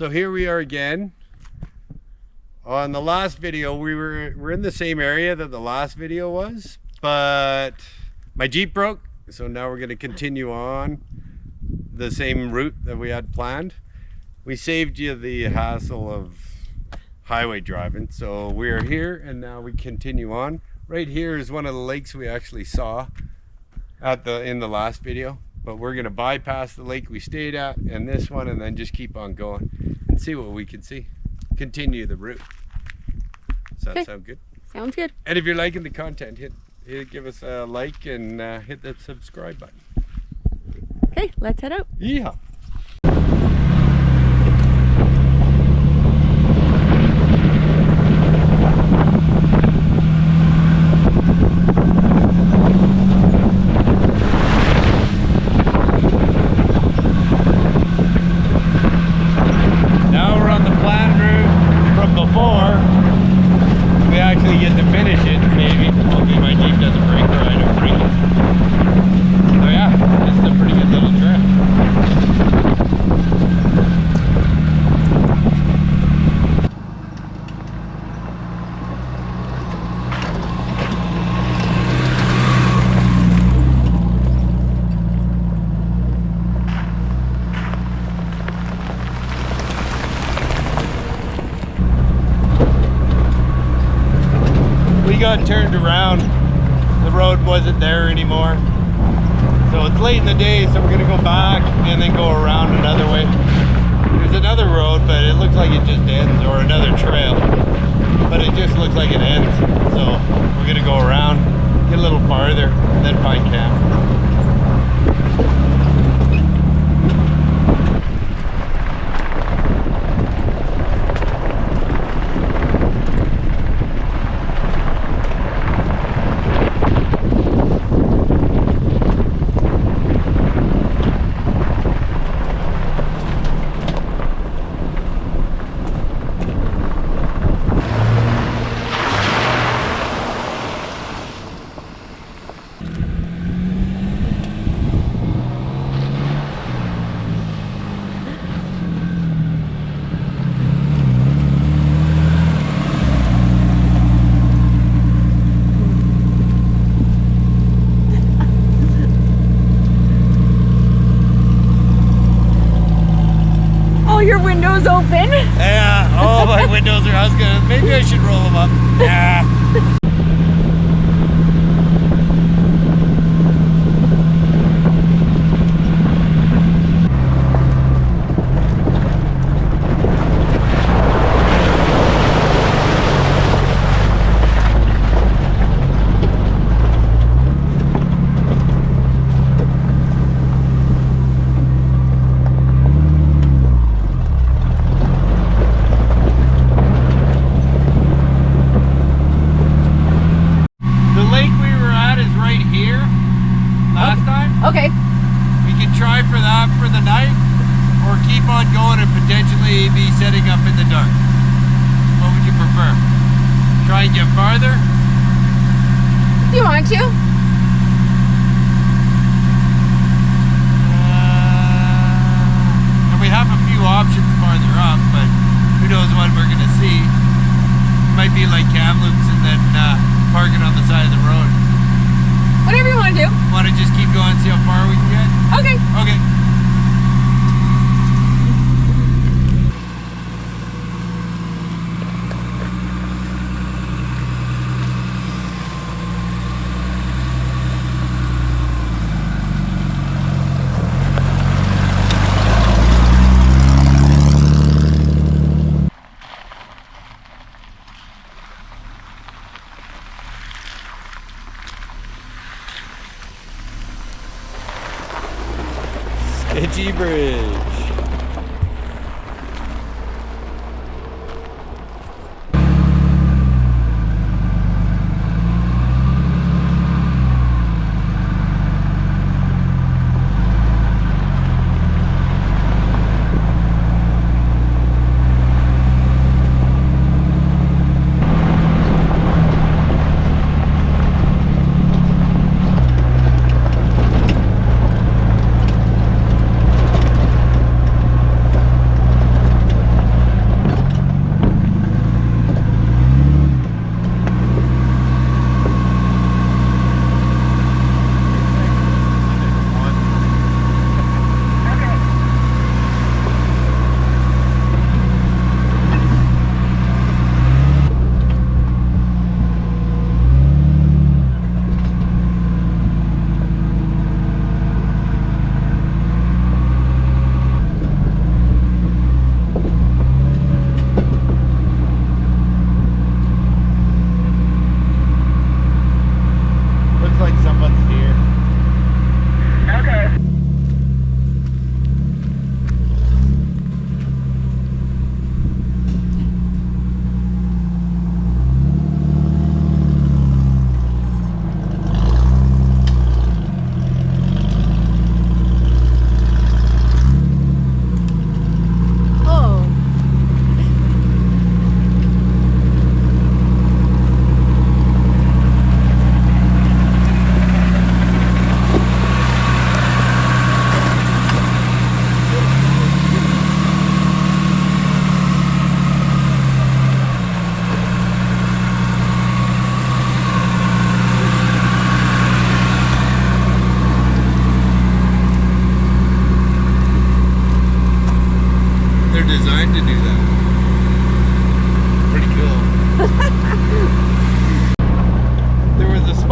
So here we are again. On the last video, we're in the same area that the last video was, but my Jeep broke, so now we're going to continue on the same route that we had planned. We saved you the hassle of highway driving, so we're here and now we continue on. Right here is one of the lakes we actually saw in the last video, but we're going to bypass the lake we stayed at and this one, and then just keep on going and see what we can see. Continue the route. Does that sound good? Sounds good. And if you're liking the content, give us a like and hit that subscribe button. Okay, let's head out. Yeehaw. Got turned around, the road wasn't there anymore, so it's late in the day, so we're gonna go back and then go around another way. There's another road, but it looks like it just ends, or another trail, but it just looks like it ends, so we're gonna go around, get a little farther, and then find camp. Your windows open? Yeah, oh, my windows are, maybe I should roll them up. Yeah. Okay. We can try for that for the night, or keep on going and potentially be setting up in the dark. What would you prefer? Try and get farther? Do you want to? And we have a few options farther up, but who knows what we're going to see. It might be like Kamloops and then parking on the side of the road. Whatever you want to do. Want to just keep going, see how far we can get? Okay. Okay. Sketchy Bridge.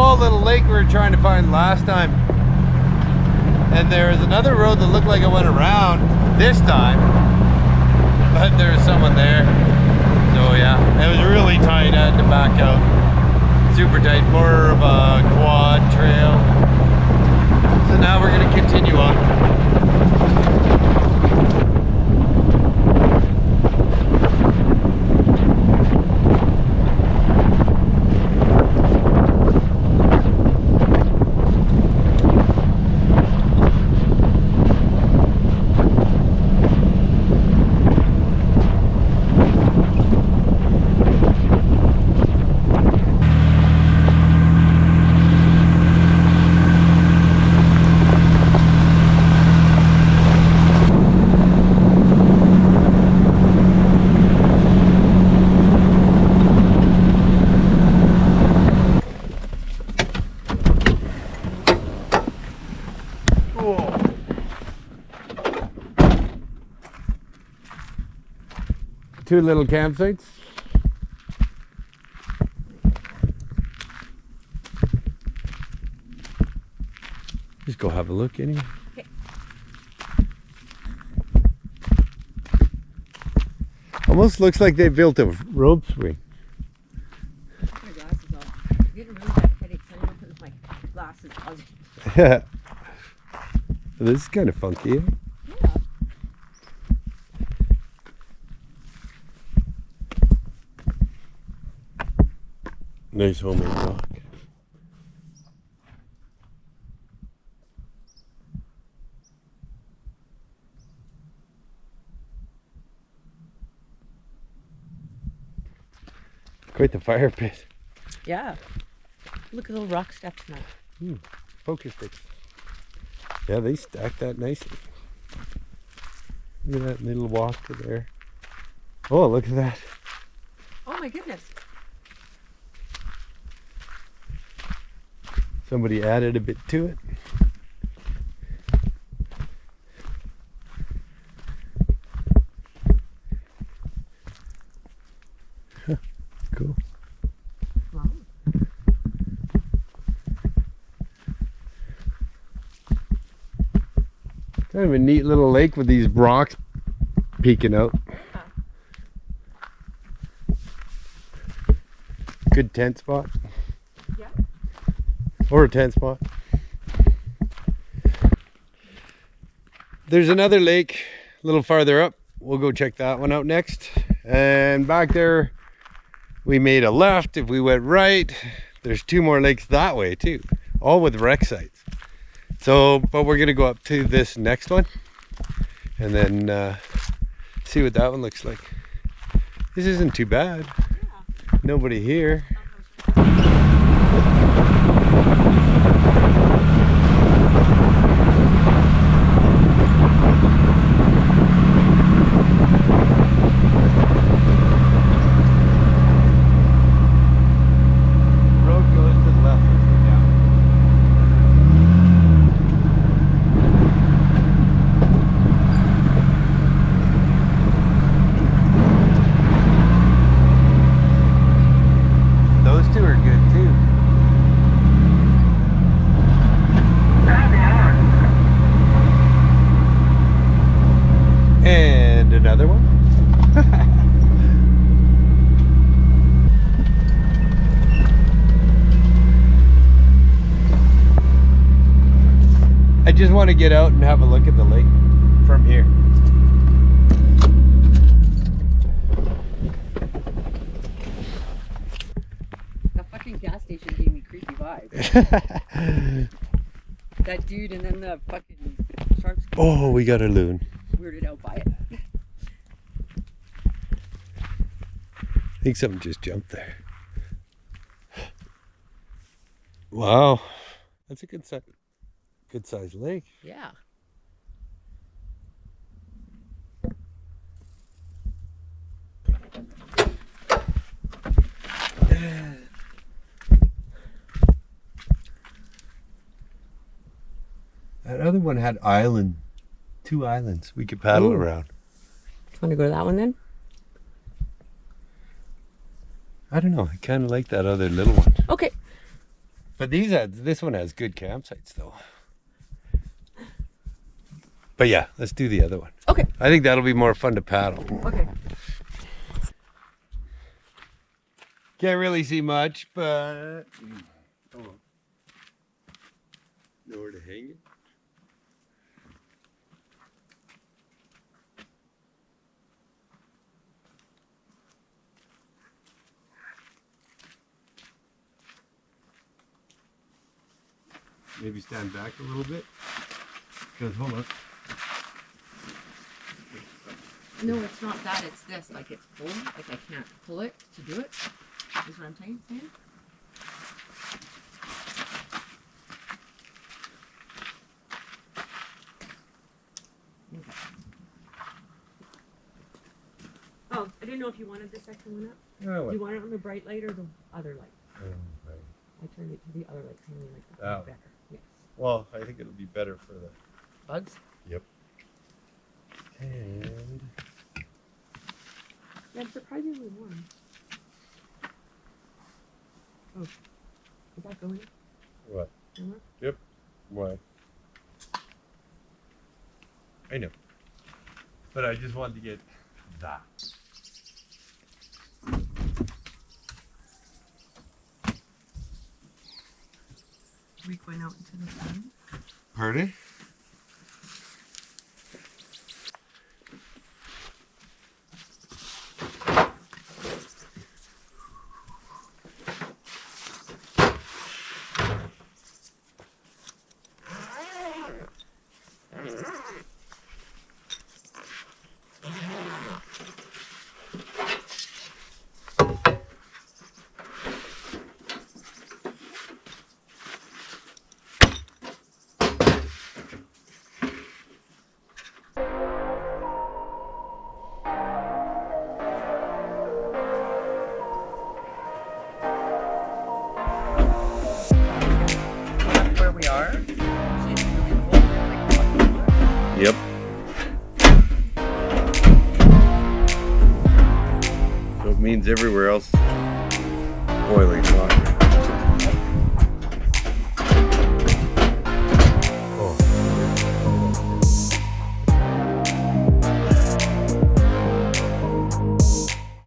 small little lake we were trying to find last time. And there's another road that looked like it went around this time. But there's someone there. So yeah, it was really tight. I had to back out. Super tight, more of a quad trail. So now we're gonna continue on. Two little campsites. Just go have a look anyway. Okay. Almost looks like they built a rope swing. My glasses off. I'm getting really bad headaches. I don't put my glasses on. Yeah. This is kind of funky. Eh? Yeah. Nice homemade rock. Quite the fire pit. Yeah. Look at the rock steps now. Poker sticks. Yeah, they stacked that nicely. Look at that little walk to there. Oh, look at that. Oh my goodness. Somebody added a bit to it. Huh, cool. Wow. Kind of a neat little lake with these rocks peeking out. Good tent spot. Yeah. Or a tent spot. There's another lake a little farther up. We'll go check that one out next. And back there, we made a left. If we went right, there's two more lakes that way too, all with wreck sites. So, but we're gonna go up to this next one and then see what that one looks like. This isn't too bad. Yeah. Nobody here. Another one. I just want to get out and have a look at the lake from here. The fucking gas station gave me creepy vibes. That dude and then the fucking sharks. Oh, we got a loon. Weirded out by it. I think something just jumped there. Wow, that's a good sized lake. Yeah. That other one had two islands we could paddle around. Want to go to that one then? I don't know. I kind of like that other little one. Okay. But this one has good campsites though. But yeah, let's do the other one. Okay. I think that'll be more fun to paddle. Okay. Can't really see much, but nowhere to hang it. Maybe stand back a little bit. Because hold on. No, it's not that. It's this. Like it's pulled. Like I can't pull it to do it. Is what I'm saying? Okay. Oh, I didn't know if you wanted this second one up. Oh, what? You want it on the bright light or the other light? Right. I turned it to the other light, kind of like that. Oh. Better. Yes. Well, I think it'll be better for the Bugs. Yep. And Yeah, it's surprisingly warm. Oh, is that going? what? Camera? Yep. Why? I know. But I just wanted to get that. Week went out into the sun. Pardon? Where we are. She's really cold. Like fucking. Yep. So it means everywhere else boiling.